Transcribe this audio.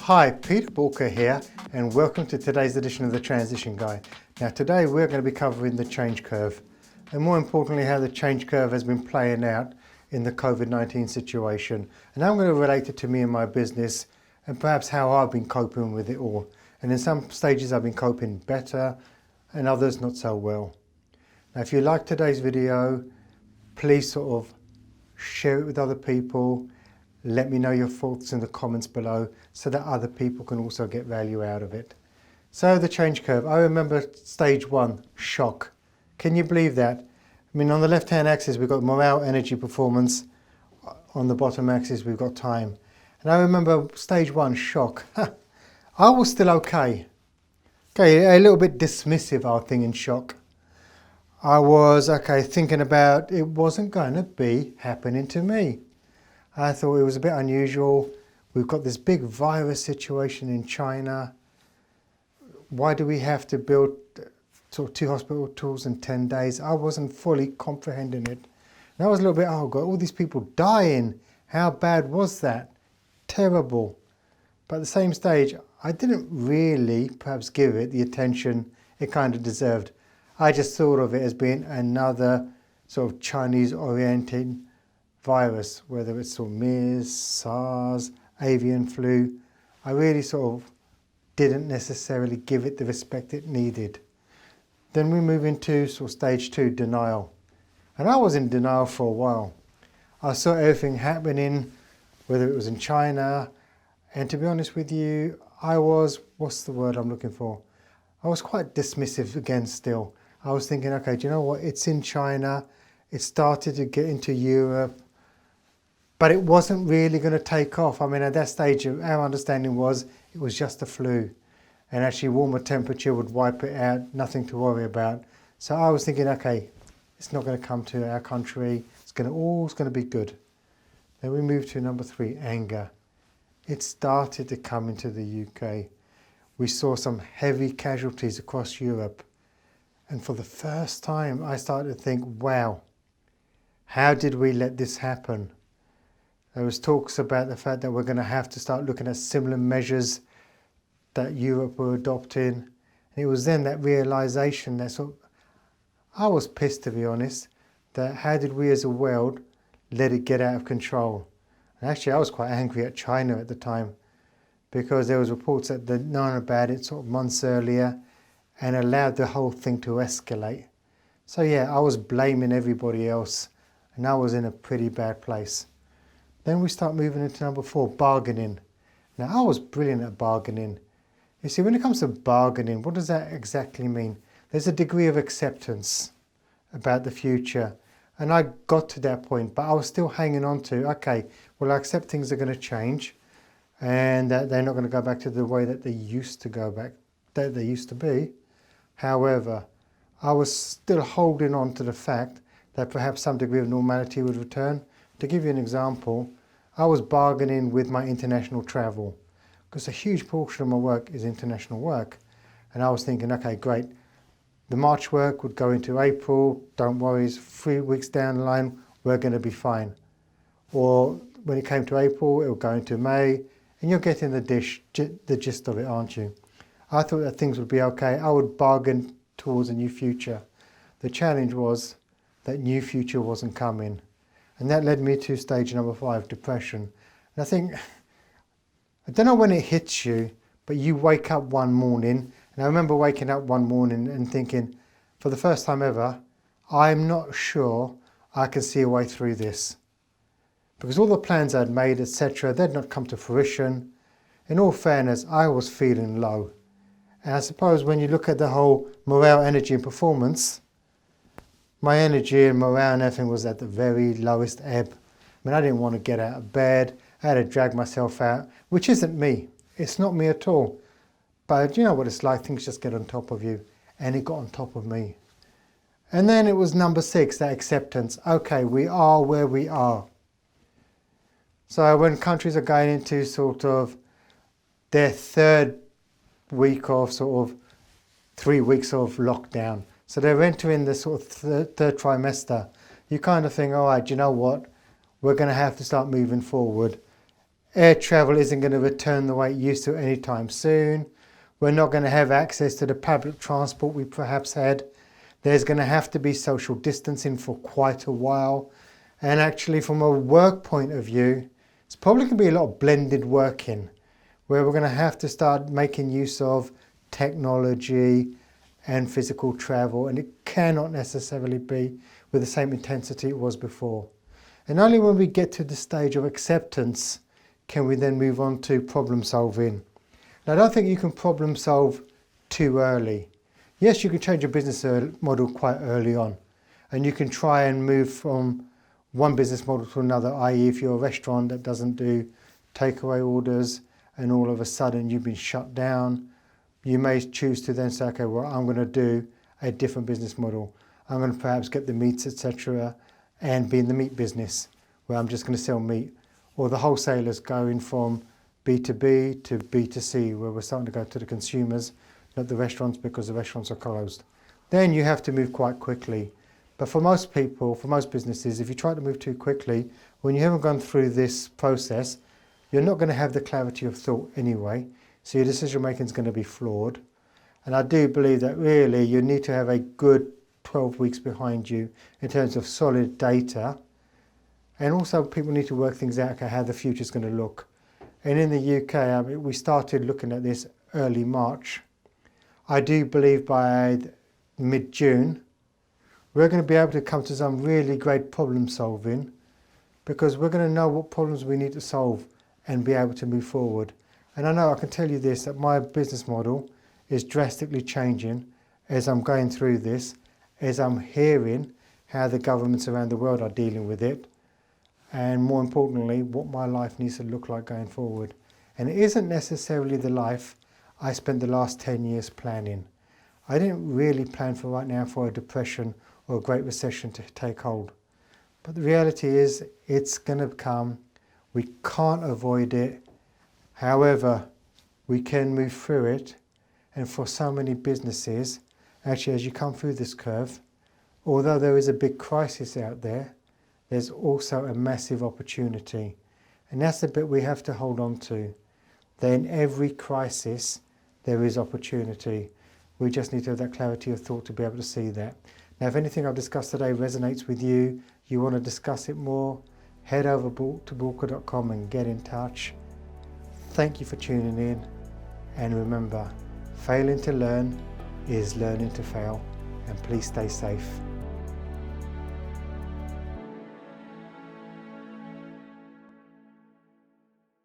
Hi, Peter Boolkah here, and welcome to today's edition of the Transition Guide. Now today we're going to be covering the change curve, and more importantly how the change curve has been playing out in the COVID-19 situation. And I'm going to relate it to me and my business, and perhaps how I've been coping with it all. And in some stages I've been coping better, and others not so well. Now if you like today's video, please sort of share it with other people. Let me know your thoughts in the comments below so that other people can also get value out of it. So the change curve, I remember stage one, shock. Can you believe that? I mean, on the left hand axis we've got morale, energy, performance. On the bottom axis we've got time. And I remember stage one, shock. I was still okay. Okay, a little bit dismissive, I think, in shock. I was, thinking about it wasn't going to be happening to me. I thought it was a bit unusual. We've got this big virus situation in China. Why do we have to build sort of 2 hospital tours in 10 days? I wasn't fully comprehending it. And I was a little bit, oh God, all these people dying. How bad was that? Terrible. But at the same stage, I didn't really perhaps give it the attention it kind of deserved. I just thought of it as being another sort of Chinese-oriented virus, whether it's sort of MERS, SARS, avian flu. I really sort of didn't necessarily give it the respect it needed. Then we move into sort of stage 2, denial. And I was in denial for a while. I saw everything happening, whether it was in China, and to be honest with you, I was, what's the word I'm looking for? I was quite dismissive again still. I was thinking, okay, do you know what? It's in China. It started to get into Europe. But it wasn't really going to take off. I mean, at that stage, our understanding was it was just a flu. And actually warmer temperature would wipe it out, nothing to worry about. So I was thinking, okay, it's not going to come to our country. All's going to be good. Then we move to number 3, anger. It started to come into the UK. We saw some heavy casualties across Europe. And for the first time, I started to think, wow, how did we let this happen? There was talks about the fact that we're going to have to start looking at similar measures that Europe were adopting. And it was then that realization that I was pissed, to be honest, that how did we as a world let it get out of control? And actually I was quite angry at China at the time because there was reports that they'd known about it sort of months earlier and allowed the whole thing to escalate. So yeah, I was blaming everybody else and I was in a pretty bad place. Then we start moving into number 4, bargaining. Now I was brilliant at bargaining. You see, when it comes to bargaining, what does that exactly mean? There's a degree of acceptance about the future. And I got to that point, but I was still hanging on to, okay, well I accept things are going to change and that they're not going to go back to the way that they used to go back, that they used to be. However, I was still holding on to the fact that perhaps some degree of normality would return. To give you an example, I was bargaining with my international travel because a huge portion of my work is international work. And I was thinking, okay, great. The March work would go into April. Don't worry, 3 weeks down the line, we're going to be fine. Or when it came to April, it would go into May. And you're getting the gist of it, aren't you? I thought that things would be okay. I would bargain towards a new future. The challenge was that new future wasn't coming. And that led me to stage number 5, depression. And I think, I don't know when it hits you, but you wake up one morning, and I remember waking up one morning and thinking, for the first time ever, I'm not sure I can see a way through this. Because all the plans I'd made, etc., they'd not come to fruition. In all fairness, I was feeling low. And I suppose when you look at the whole morale, energy and performance, my energy and morale and everything was at the very lowest ebb. I mean, I didn't want to get out of bed. I had to drag myself out, which isn't me. It's not me at all. But you know what it's like, things just get on top of you. And it got on top of me. And then it was number 6, that acceptance. Okay, we are where we are. So when countries are going into sort of their 3rd week of sort of 3 weeks of lockdown, so they're entering the sort of third trimester, you kind of think, all right, you know what? We're going to have to start moving forward. Air travel isn't going to return the way it used to anytime soon. We're not going to have access to the public transport we perhaps had. There's going to have to be social distancing for quite a while. And actually, from a work point of view, it's probably going to be a lot of blended working, where we're going to have to start making use of technology and physical travel, and it cannot necessarily be with the same intensity it was before. And only when we get to the stage of acceptance can we then move on to problem solving. Now, I don't think you can problem solve too early. Yes, you can change your business model quite early on, and you can try and move from one business model to another, i.e. if you're a restaurant that doesn't do takeaway orders and all of a sudden you've been shut down, you may choose to then say, okay, well, I'm going to do a different business model. I'm going to perhaps get the meats, etc., and be in the meat business where I'm just going to sell meat. Or the wholesalers going from B2B to B2C, where we're starting to go to the consumers, not the restaurants, because the restaurants are closed. Then you have to move quite quickly. But for most people, for most businesses, if you try to move too quickly, when you haven't gone through this process, you're not going to have the clarity of thought anyway. So your decision making is going to be flawed. And I do believe that really you need to have a good 12 weeks behind you in terms of solid data. And also people need to work things out, okay, how the future is going to look. And in the UK, we started looking at this early March. I do believe by mid-June, we're going to be able to come to some really great problem solving, because we're going to know what problems we need to solve and be able to move forward. And I know I can tell you this, that my business model is drastically changing as I'm going through this, as I'm hearing how the governments around the world are dealing with it, and more importantly, what my life needs to look like going forward. And it isn't necessarily the life I spent the last 10 years planning. I didn't really plan for right now for a depression or a great recession to take hold. But the reality is it's going to come. We can't avoid it. However, we can move through it. And for so many businesses, actually as you come through this curve, although there is a big crisis out there, there's also a massive opportunity. And that's the bit we have to hold on to. That in every crisis, there is opportunity. We just need to have that clarity of thought to be able to see that. Now, if anything I've discussed today resonates with you, you want to discuss it more, head over to Boolkah.com and get in touch. Thank you for tuning in. And remember, failing to learn is learning to fail. And please stay safe.